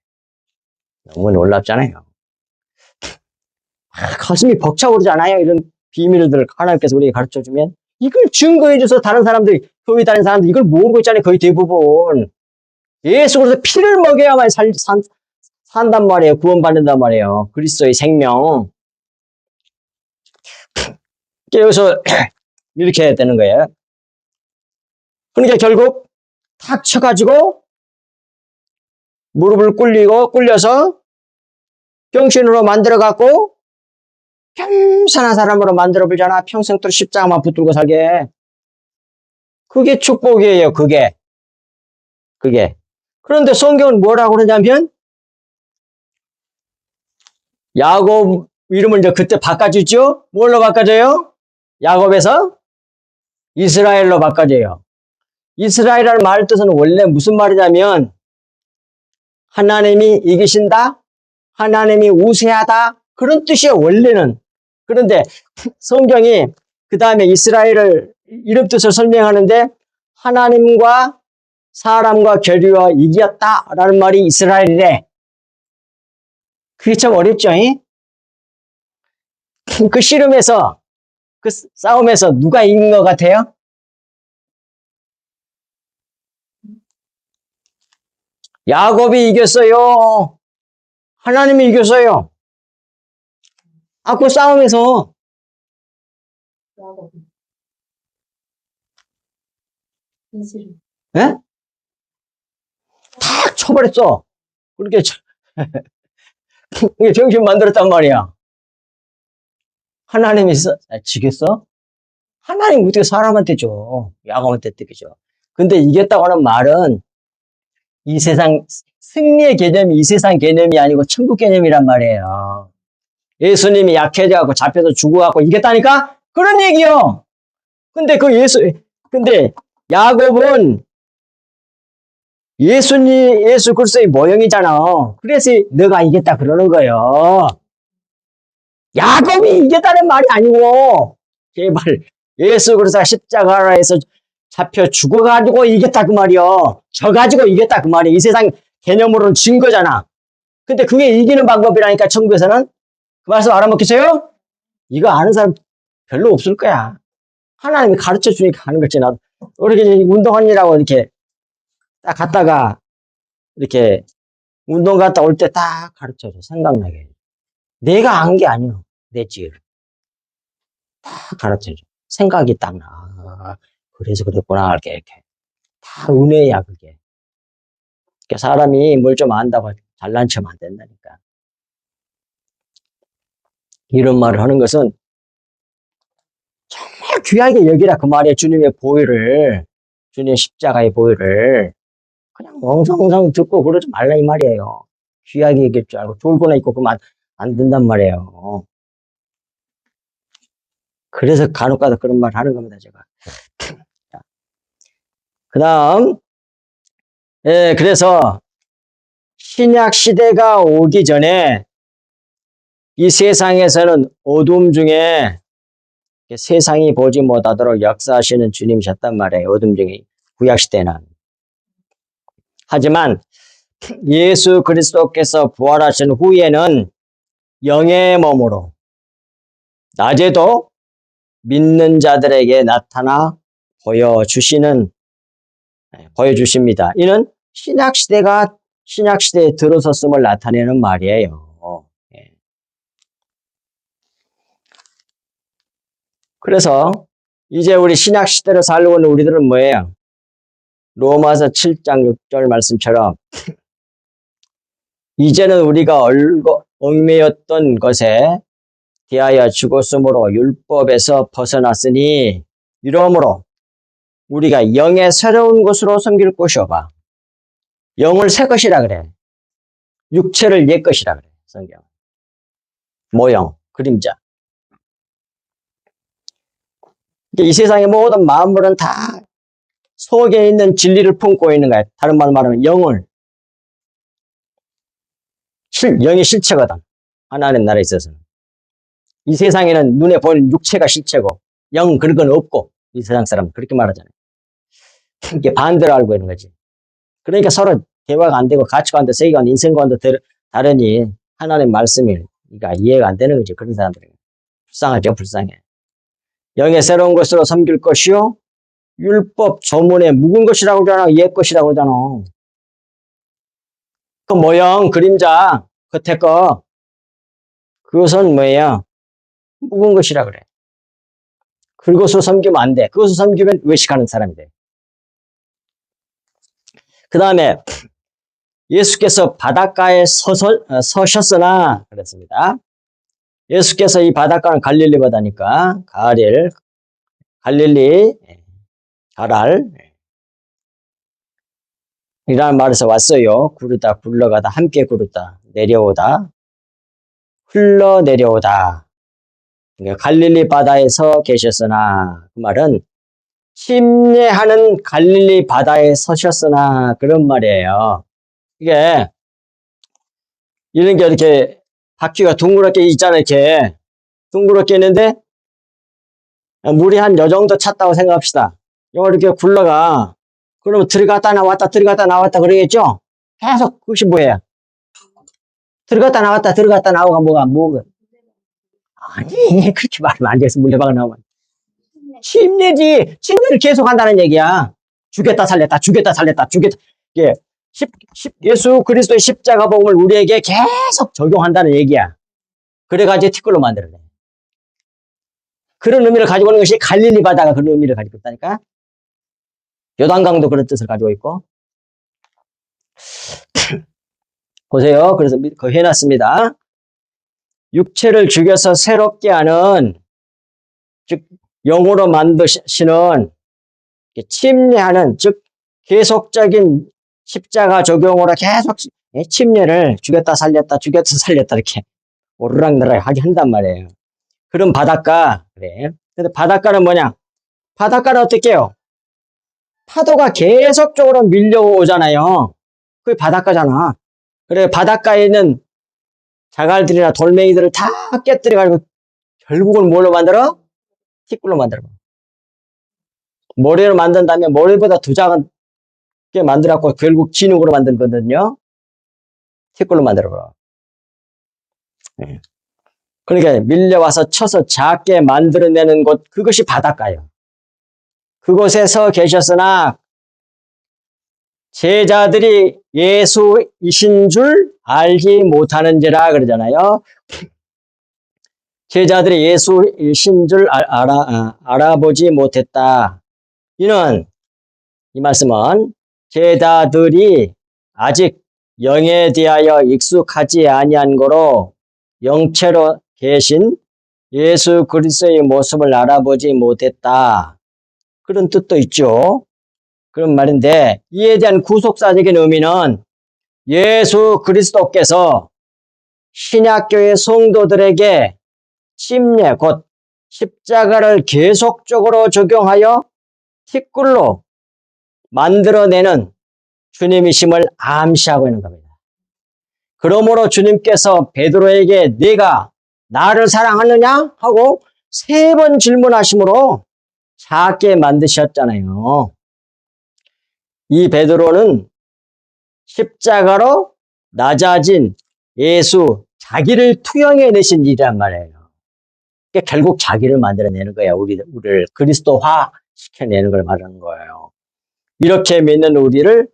Speaker 1: 너무 놀랍잖아요. 가슴이 벅차오르잖아요. 이런 비밀들을 하나님께서 우리에게 가르쳐주면 이걸 증거해줘서 다른 사람들이 교회 다니는 사람들 이걸 모르고 있잖아요. 거의 대부분. 예수 그리스도 피를 먹여야만 산단 말이에요. 구원받는단 말이에요. 그리스도의 생명. 여기서 이렇게 해야 되는 거예요. 그러니까 결국 탁 쳐가지고 무릎을 꿇려서 병신으로 만들어갖고 겸손한 사람으로 만들어보잖아. 평생도록 십자가만 붙들고 살게. 그게 축복이에요. 그게. 그런데 성경은 뭐라고 그러냐면 야곱 이름을 이제 그때 바꿔주죠. 뭘로 바꿔줘요? 야곱에서 이스라엘로 바꿔줘요. 이스라엘이라는 말 뜻은 원래 무슨 말이냐면 하나님이 이기신다, 하나님이 우세하다 그런 뜻이에요. 원래는. 그런데 성경이 그 다음에 이스라엘을 이름 뜻을 설명하는데 하나님과 사람과 교류와 이겼다라는 말이 이스라엘이래. 그게 참 어렵죠? 그 씨름에서 그 싸움에서 누가 이긴 것 같아요? 야곱이 이겼어요. 하나님이 이겼어요. 그 싸움에서. 예? 탁 쳐버렸어. 그렇게 정신 만들었단 말이야. 하나님이 지겠어? 하나님 어떻게 사람한테 줘? 야곱한테 어떻게 줘? 근데 이겼다고 하는 말은 이 세상 승리의 개념이 이 세상 개념이 아니고 천국 개념이란 말이에요. 예수님이 약해져갖고 잡혀서 죽어갖고 이겼다니까? 그런 얘기요. 근데 근데 야곱은 예수 그리스도의 모형이잖아. 그래서 너가 이겼다 그러는 거예요. 야곱이 이겼다는 말이 아니고, 제발, 예수 그리스도가 십자가에서 잡혀 죽어가지고 이겼다 그 말이요. 져가지고 이겼다 그 말이에요. 이 세상 개념으로는 진 거잖아. 근데 그게 이기는 방법이라니까, 천국에서는. 그 말씀 알아먹겠어요? 이거 아는 사람 별로 없을 거야. 하나님이 가르쳐 주니까 하는 거지. 나도 이렇게 운동하느라고 이렇게 딱 갔다가 이렇게 운동 갔다 올 때 딱 가르쳐 줘. 생각나게. 내가 안 게 아니야. 내 지혜를. 딱 가르쳐 줘. 생각이 딱 나. 그래서 그랬구나. 이렇게. 다 은혜야, 그게. 그러니까 사람이 뭘 좀 안다고 잘난 척하면 안 된다니까. 이런 말을 하는 것은 정말 귀하게 여기라 그 말이에요. 주님의 보혈을, 주님의 십자가의 보혈을 그냥 엉성엉성 듣고 그러지 말라 이 말이에요. 귀하게 얘기할 줄 알고 졸고나 있고 그만 안 된단 말이에요. 그래서 간혹가다 그런 말 하는 겁니다, 제가. 그 다음, 그래서 신약 시대가 오기 전에 이 세상에서는 어둠 중에 세상이 보지 못하도록 역사하시는 주님이셨단 말이에요. 어둠 중에 구약 시대는. 하지만 예수 그리스도께서 부활하신 후에는 영의 몸으로 낮에도 믿는 자들에게 나타나 보여주십니다. 이는 신약시대에 들어섰음을 나타내는 말이에요. 그래서 이제 우리 신약시대를 살고 있는 우리들은 뭐예요? 로마서 7장 6절 말씀처럼 이제는 우리가 얽매였던 것에 대하여 죽었으므로 율법에서 벗어났으니 이러므로 우리가 영의 새로운 것으로 섬길 것이오바. 영을 새 것이라 그래. 육체를 옛 것이라 그래. 성경. 모형, 그림자. 이 세상의 모든 만물은 다 속에 있는 진리를 품고 있는 거야. 다른 말로 말하면 영이 실체거든. 하나님 나라에 있어서는. 이 세상에는 눈에 보이는 육체가 실체고 그런 건 없고 이 세상 사람은 그렇게 말하잖아요. 이게 반대로 알고 있는 거지. 그러니까 서로 대화가 안 되고 가치관도 세계관, 인생관도 다르니 하나님 말씀이 이해가 안 되는 거지. 그런 사람들은. 불쌍하죠. 불쌍해. 영의 새로운 것으로 섬길 것이요 율법 조문에 묵은 것이라고 그러잖아. 옛 것이라고 그러잖아. 그 모형, 그림자, 겉에 거, 그것은 뭐예요? 묵은 것이라 그래. 그것을 섬기면 안 돼. 그것을 섬기면 외식하는 사람이 돼. 그 다음에 예수께서 바닷가에 서셨으나 그랬습니다. 예수께서 이 바닷가는 갈릴리 바다니까 갈릴리 가랄 이라는 말에서 왔어요. 구르다 굴러가다 함께 구르다 내려오다 흘러내려오다. 그러니까 갈릴리 바다에 서 계셨으나 그 말은 침례하는 갈릴리 바다에 서셨으나 그런 말이에요. 이게 이런 게 이렇게 바퀴가 둥그렇게 있잖아요. 이렇게 둥그렇게 있는데 물이 한 요 정도 찼다고 생각합시다. 이렇게 굴러가. 그러면 들어갔다 나왔다 들어갔다 나왔다 그러겠죠? 계속 그것이 뭐예요? 들어갔다 나오가 뭐가 아니 그렇게 말하면 안 돼서 물레방아 나오면 침례지. 침례를 계속 한다는 얘기야. 죽였다 살렸다 예. 예수 그리스도의 십자가 복음을 우리에게 계속 적용한다는 얘기야. 그래가지고 티끌로 만들어내. 그런 의미를 가지고 있는 것이 갈릴리 바다가 그런 의미를 가지고 있다니까. 요단강도 그런 뜻을 가지고 있고. 보세요. 그래서 그 해놨습니다. 육체를 죽여서 새롭게 하는, 즉 영으로 만드시는, 침례하는, 즉 계속적인 십자가 적용으로 계속 침례를 죽였다 살렸다 이렇게 오르락내락 하게 한단 말이에요. 그런 바닷가. 그래. 근데 바닷가는 뭐냐? 바닷가는 어떻게 해요? 파도가 계속적으로 밀려오잖아요. 그게 바닷가잖아. 그래, 바닷가에 있는 자갈들이나 돌멩이들을 다 깨뜨려가지고 결국은 뭘로 만들어? 티끌로 만들어. 모래로 만든 다음에 모래보다 더 작게 만들었고 결국 진흙으로 만들거든요. 티끌로 만들어. 네. 그러니까 밀려와서 쳐서 작게 만들어내는 곳, 그것이 바닷가예요. 그곳에서 계셨으나 제자들이 예수이신 줄 알지 못하는지라 그러잖아요. 제자들이 예수이신 줄 알아보지 못했다. 이 말씀은 제자들이 아직 영에 대하여 익숙하지 아니한 거로 영체로 계신 예수 그리스도의 모습을 알아보지 못했다. 그런 뜻도 있죠. 그런 말인데 이에 대한 구속사적인 의미는 예수 그리스도께서 신약교회 성도들에게 침례 곧 십자가를 계속적으로 적용하여 티끌로 만들어내는 주님이심을 암시하고 있는 겁니다. 그러므로 주님께서 베드로에게 네가 나를 사랑하느냐 하고 3번 질문하심으로 작게 만드셨잖아요. 이 베드로는 십자가로 낮아진 예수 자기를 투영해내신 일이란 말이에요. 그러니까 결국 자기를 만들어내는 거야. 우리를 그리스도화 시켜내는 걸 말하는 거예요. 이렇게 믿는 우리를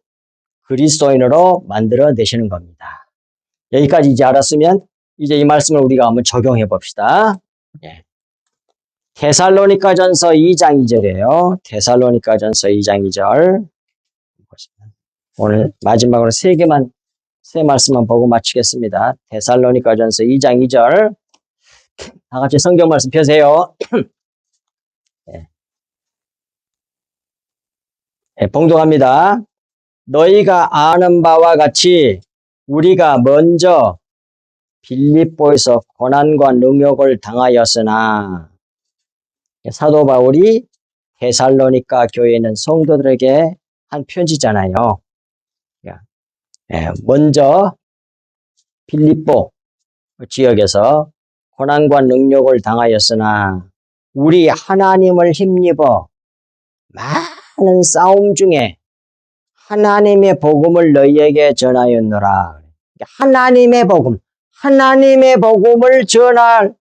Speaker 1: 그리스도인으로 만들어내시는 겁니다. 여기까지 이제 알았으면 이제 이 말씀을 우리가 한번 적용해 봅시다. 예. 데살로니가전서 2장 2절이에요. 데살로니가전서 2장 2절. 오늘 마지막으로 세 말씀만 보고 마치겠습니다. 데살로니가전서 2장 2절. 다 같이 성경 말씀 펴세요. 예. 예, 봉독합니다. 너희가 아는 바와 같이 우리가 먼저 빌립보에서 고난과 능욕을 당하였으나 사도 바울이 데살로니가 교회에 있는 성도들에게 한 편지잖아요. 먼저 빌립보 지역에서 고난과 능욕을 당하였으나 우리 하나님을 힘입어 많은 싸움 중에 하나님의 복음을 너희에게 전하였노라. 하나님의 복음을 전하는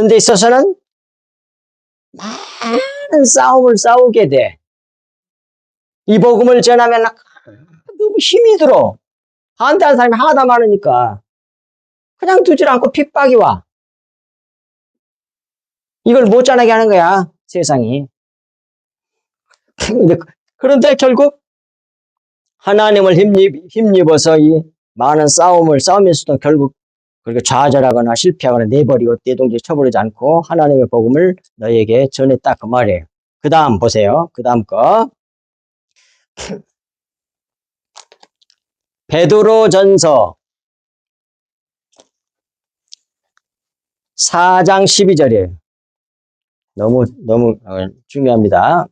Speaker 1: 데 있어서는 많은 싸움을 싸우게 돼. 이 복음을 전하면 너무 힘이 들어. 반대하는 사람이 하나도 많으니까. 그냥 두질 않고 핍박이 와. 이걸 못 전하게 하는 거야, 세상이. 그런데 결국 하나님을 힘입어서 이 많은 싸우면서도 결국 그렇게 좌절하거나 실패하거나 내버리고 내동지 쳐버리지 않고 하나님의 복음을 너에게 전했다 그 말이에요. 그 다음 보세요. 그 다음 거. 베드로전서 4장 12절이에요. 너무 중요합니다.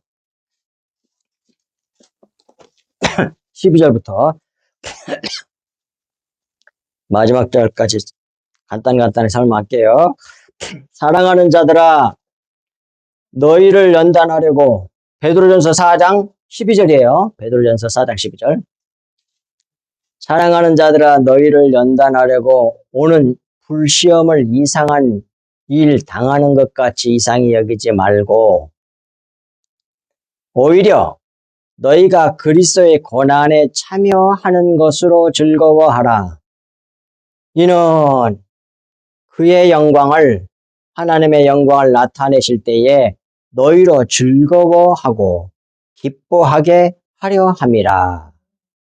Speaker 1: 12절부터 마지막 절까지 간단히 설명할게요. 사랑하는 자들아, 너희를 연단하려고, 베드로전서 4장 12절이에요. 베드로전서 4장 12절. 사랑하는 자들아, 너희를 연단하려고 오는 불시험을 이상한 일 당하는 것 같이 이상히 여기지 말고, 오히려 너희가 그리스도의 고난에 참여하는 것으로 즐거워하라. 이는 그의 영광을, 하나님의 영광을 나타내실 때에 너희로 즐거워하고 기뻐하게 하려 함이라.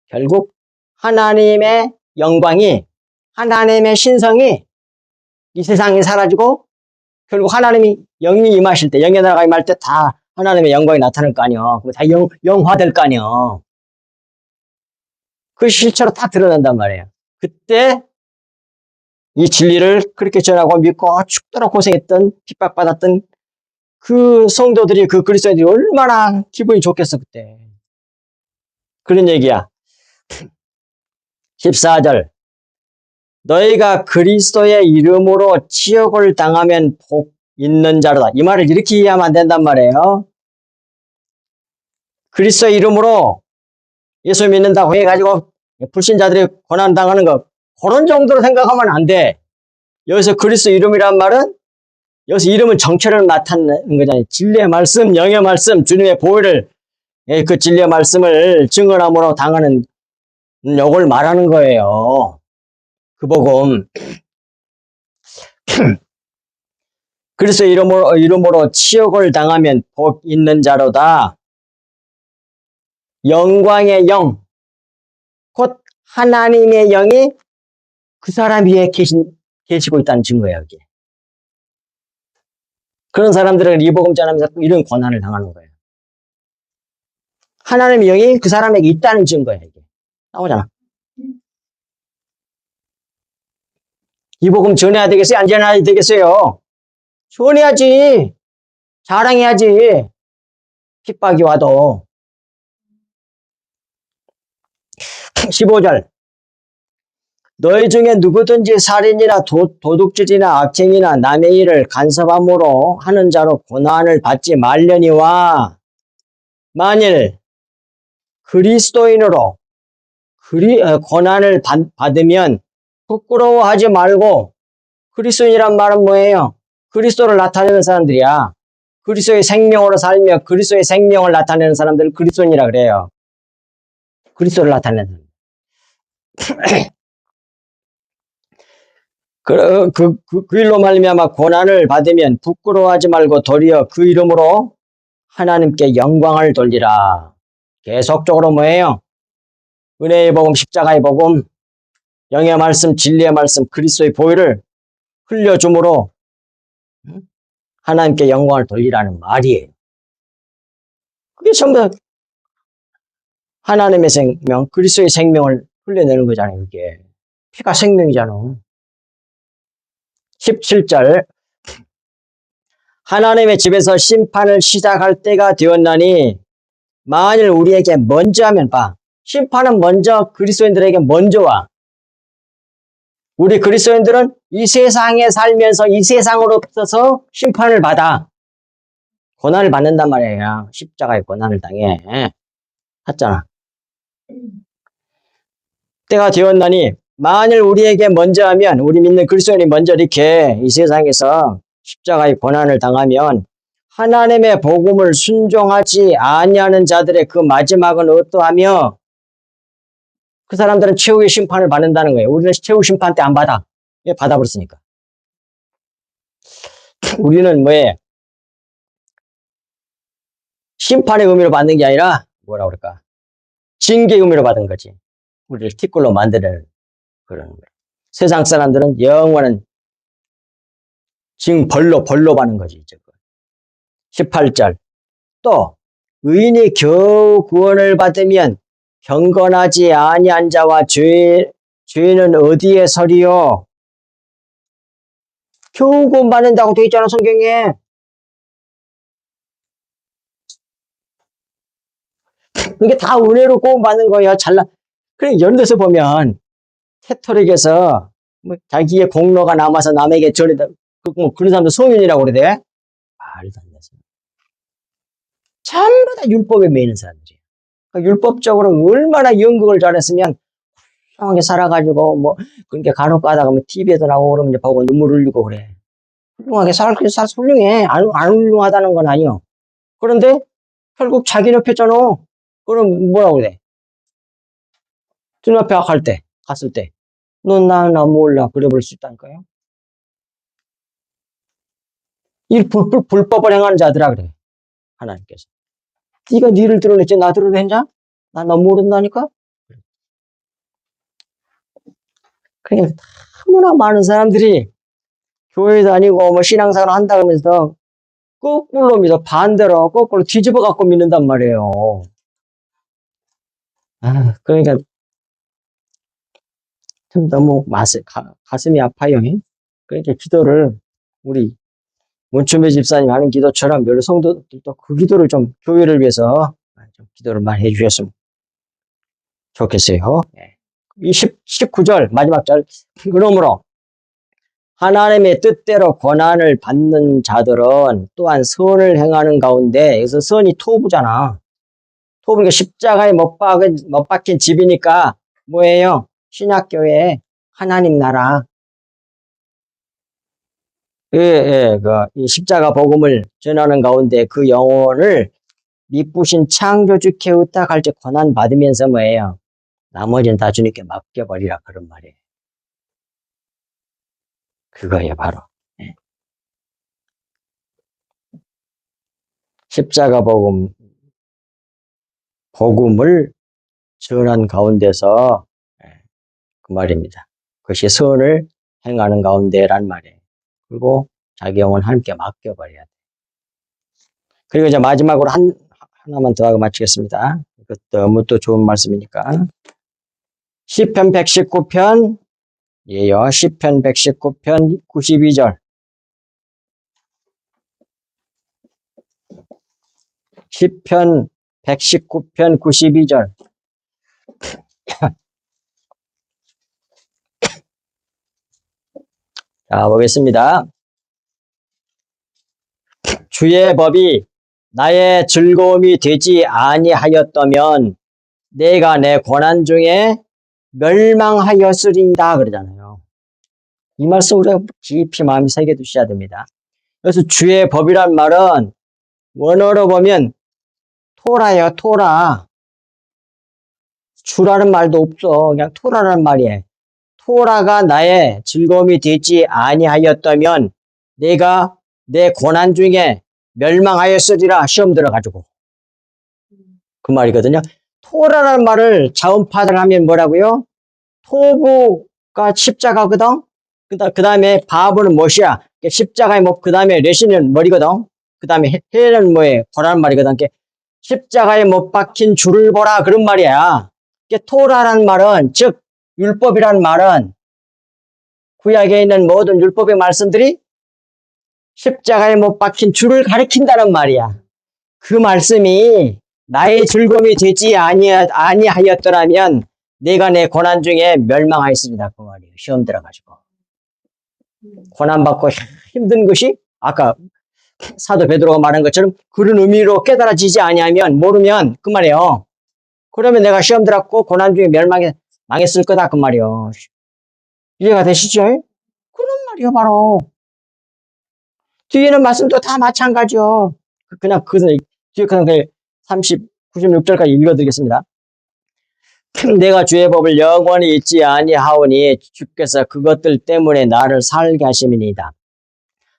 Speaker 1: 결국 하나님의 영광이, 하나님의 신성이 이 세상에 사라지고 결국 하나님이 영이 임하실 때, 영의 나라가 임할 때 다 하나님의 영광이 나타날 거 아니요. 다 영화될 거 아니요. 그 실체로 다 드러난단 말이에요. 그때 이 진리를 그렇게 전하고 믿고 죽도록 고생했던, 핍박받았던 그 성도들이, 그 그리스도인들이 얼마나 기분이 좋겠어 그때. 그런 얘기야. 14절. 너희가 그리스도의 이름으로 치욕을 당하면 복 있는 자로다. 이 말을 이렇게 이해하면 안 된단 말이에요. 그리스도의 이름으로 예수 믿는다고 해가지고 불신자들이 고난당하는 거, 그런 정도로 생각하면 안 돼. 여기서 그리스도 이름이란 말은 여기서 이름은 정체를 나타내는 거잖아요. 진리의 말씀, 영의 말씀, 주님의 보혈을, 그 진리의 말씀을 증언함으로 당하는 요걸 말하는 거예요. 그 복음. 그리스도 이름으로 치욕을 당하면 복 있는 자로다. 영광의 영, 곧 하나님의 영이 그 사람 위에 계시고 있다는 증거예요, 여기. 그런 사람들은 이 복음 전하면서 이런 고난을 당하는 거예요. 하나님의 영이 그 사람에게 있다는 증거예요, 이게. 나오잖아. 이 복음 전해야 되겠어요? 안 전해야 되겠어요? 전해야지. 자랑해야지. 핍박이 와도. 15절. 너희 중에 누구든지 살인이나 도둑질이나 악행이나 남의 일을 간섭함으로 하는 자로 고난을 받지 말려니와, 만일 그리스도인으로 고난을 받으면 부끄러워하지 말고, 그리스도인이란 말은 뭐예요? 그리스도를 나타내는 사람들이야. 그리스도의 생명으로 살며 그리스도의 생명을 나타내는 사람들을 그리스도인이라 그래요. 그리스도를 나타내는 사람. 그 일로 말미암아 고난을 받으면 부끄러워하지 말고 도리어 그 이름으로 하나님께 영광을 돌리라. 계속적으로 뭐예요? 은혜의 복음, 십자가의 복음, 영의 말씀, 진리의 말씀, 그리스도의 보혈을 흘려줌으로 하나님께 영광을 돌리라는 말이에요. 그게 전부 하나님의 생명, 그리스도의 생명을 흘려내는 거잖아요. 그게 피가 생명이잖아. 17절. 하나님의 집에서 심판을 시작할 때가 되었나니, 만일 우리에게 먼저 하면 봐. 심판은 먼저 그리스도인들에게 먼저 와. 우리 그리스도인들은 이 세상에 살면서 이 세상으로부터 심판을 받아. 고난을 받는단 말이에요. 십자가의 고난을 당해. 했잖아. 때가 되었나니, 만일 우리에게 먼저 하면, 우리 믿는 그리스도인이 먼저 이렇게 이 세상에서 십자가의 고난을 당하면 하나님의 복음을 순종하지 아니하는 자들의 그 마지막은 어떠하며 그 사람들은 최후의 심판을 받는다는 거예요. 우리는 최후 심판 때 안 받아. 왜? 받아버렸으니까. 우리는 뭐에 심판의 의미로 받는 게 아니라 뭐라 그럴까? 징계의 의미로 받은 거지. 우리를 티끌로 만드는 그런 거예요. 세상 사람들은 영원한 벌로 받는 거지. 18절. 또 의인이 겨우 구원을 받으면 경건하지 아니한 자와 죄인은 어디에 서리요? 겨우 구원 받는다고 되어 있잖아, 성경에. 이게 다 은혜로 구원 받는 거야. 그래, 이런 데서 보면 캐토릭에서 뭐 자기의 공로가 남아서 남에게 전해다, 뭐 그런 사람도 성인이라고 그러대. 말도 안 되지. 전부 다 율법에 매이는 사람들이야. 그러니까 율법적으로 얼마나 연극을 잘했으면 훌륭하게 살아가지고 뭐 그렇게 간혹 가다가 뭐 TV에도 나오고 그러면 이제 보고 눈물 흘리고 그래. 훌륭하게 살 훌륭해. 안 훌륭하다는 건 아니요. 그런데 결국 자기는 폈잖아. 그럼 뭐라고 그래? 눈앞에 갔을 때 넌 나 몰라. 그래 볼 수 있다니까요. 이 불법을 행하는 자들아 그래. 하나님께서. 네가 니를 드러냈지 나 드러냈냐? 나 모른다니까? 그냥 너무나 많은 사람들이 교회 다니고 뭐 신앙생활 한다 그러면서 거꾸로 믿어. 반대로 거꾸로 뒤집어 갖고 믿는단 말이에요. 그러니까 좀 너무 가슴이 아파요. 그러니까 기도를 우리 문춘배 집사님 하는 기도처럼 여러 성도들도 그 기도를 좀 교회를 위해서 좀 기도를 많이 해주셨으면 좋겠어요. 이 19절 마지막 절. 그러므로 하나님의 뜻대로 고난을 받는 자들은 또한 선을 행하는 가운데, 여기서 선이 토부잖아. 토부니까 십자가에 못 박힌 집이니까 뭐예요? 신약교회 하나님 나라. 이 십자가 복음을 전하는 가운데 그 영혼을 미쁘신 창조주께 의탁할지 고난 받으면서 뭐예요? 나머지는 다 주님께 맡겨버리라 그런 말이에요. 그거예요 바로. 십자가 복음을 전한 가운데서 그 말입니다. 그것이 선을 행하는 가운데란 말이에요. 그리고 자기 영혼 함께 맡겨버려야 돼. 그리고 이제 마지막으로 하나만 더 하고 마치겠습니다. 이것 너무 또 좋은 말씀이니까. 시편 119편, 예요. 시편 119편 92절. 시편 119편 92절. 자, 보겠습니다. 주의 법이 나의 즐거움이 되지 아니하였다면 내가 내 고난 중에 멸망하였으리이다 그러잖아요. 이 말씀 우리가 깊이 마음에 새겨두셔야 됩니다. 그래서 주의 법이란 말은 원어로 보면 토라예요. 토라. 주라는 말도 없어. 그냥 토라라는 말이에요. 토라가 나의 즐거움이 되지 아니하였다면 내가 내 고난 중에 멸망하였으리라. 시험 들어가지고. 그 말이거든요. 토라라는 말을 자음파를 하면 뭐라고요? 토부가 십자가거든? 그 다음에 바브는 못이야. 십자가의 목, 그 다음에 레시는 머리거든? 그 다음에 해는 뭐에? 고라는 말이거든. 십자가에 못 박힌 줄을 보라. 그런 말이야. 토라라는 말은, 즉, 율법이라는 말은 구약에 있는 모든 율법의 말씀들이 십자가에 못 박힌 줄을 가리킨다는 말이야. 그 말씀이 나의 즐거움이 되지 아니하였더라면 내가 내 고난 중에 멸망하였습니다. 그 말이에요. 시험 들어가지고. 고난받고 힘든 것이 아까 사도 베드로가 말한 것처럼 그런 의미로 깨달아지지 아니하면 모르면 그 말이에요. 그러면 내가 시험 들었고 고난 중에 망했을 거다 그 말이에요. 이해가 되시죠? 그런 말이에요 바로. 뒤에는 말씀도 다 마찬가지요. 그냥 뒤에 그냥 96절까지 읽어드리겠습니다. 내가 주의 법을 영원히 잊지 아니하오니 주께서 그것들 때문에 나를 살게 하심이니이다.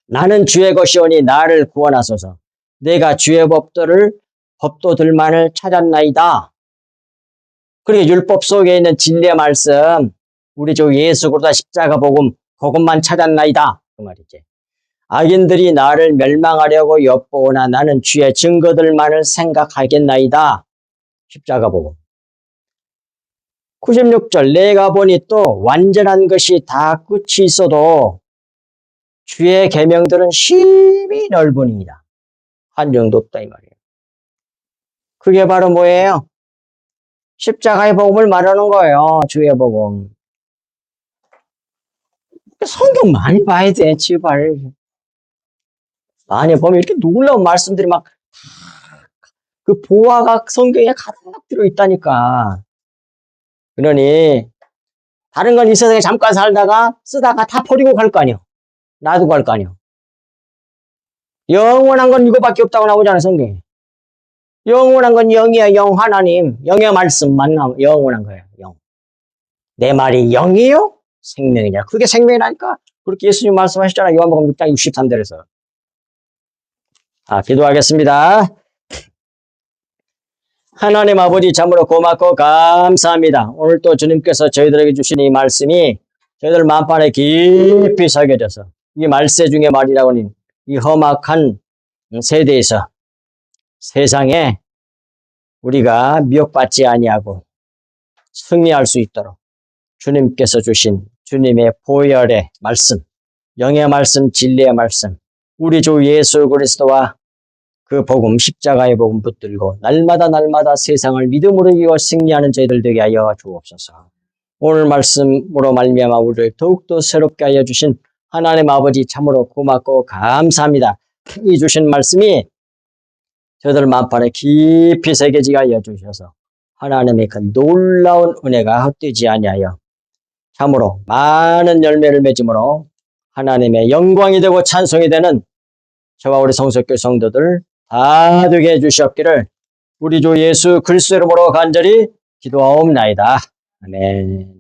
Speaker 1: 나는 주의 것이오니 나를 구원하소서. 내가 주의 법도들만을 찾았나이다. 그리고 율법 속에 있는 진리의 말씀, 우리 주 예수 그리스도 십자가 복음 그것만 찾았나이다. 그 말이지. 악인들이 나를 멸망하려고 엿보오나 나는 주의 증거들만을 생각하겠나이다. 십자가 복음. 96절 내가 보니 또 완전한 것이 다 끝이 있어도 주의 계명들은 심히 넓으니이다. 한정도 없다 이 말이에요. 그게 바로 뭐예요? 십자가의 복음을 말하는 거예요. 주의 복음. 성경 많이 봐야 돼, 제발. 많이 보면 이렇게 놀라운 말씀들이 막 그 보화가 성경에 가득 들어있다니까. 그러니 다른 건 이 세상에 잠깐 살다가 쓰다가 다 버리고 갈 거 아니요. 놔두고 갈 거 아니요. 영원한 건 이거밖에 없다고 나오잖아요, 성경에. 영원한 건 영이야, 영 하나님. 영의 말씀만 나오면 영원한 거예요, 영. 내 말이 영이요? 생명이냐. 그게 생명이라니까. 그렇게 예수님 말씀하셨잖아요. 요한복음 6장 63절에서. 기도하겠습니다. 하나님 아버지 참으로 고맙고 감사합니다. 오늘 또 주님께서 저희들에게 주신 이 말씀이 저희들 마음판에 깊이 새겨져서 이 말세 중의 말이라고 하는 이 험악한 세대에서 세상에 우리가 미혹받지 아니하고 승리할 수 있도록 주님께서 주신 주님의 보혈의 말씀, 영의 말씀, 진리의 말씀, 우리 주 예수 그리스도와 그 복음, 십자가의 복음 붙들고 날마다 세상을 믿음으로 이겨 승리하는 저희들 되게 하여 주옵소서. 오늘 말씀으로 말미암아 우리를 더욱더 새롭게 하여 주신 하나님 아버지 참으로 고맙고 감사합니다. 이 주신 말씀이 저희들 마음판에 깊이 새겨지게 하여 주셔서 하나님의 그 놀라운 은혜가 헛되지 아니하여 참으로 많은 열매를 맺음으로 하나님의 영광이 되고 찬송이 되는 저와 우리 성석교 성도들 다 되게 해주시옵기를 우리 주 예수 그리스도 이름으로 간절히 기도하옵나이다. 아멘.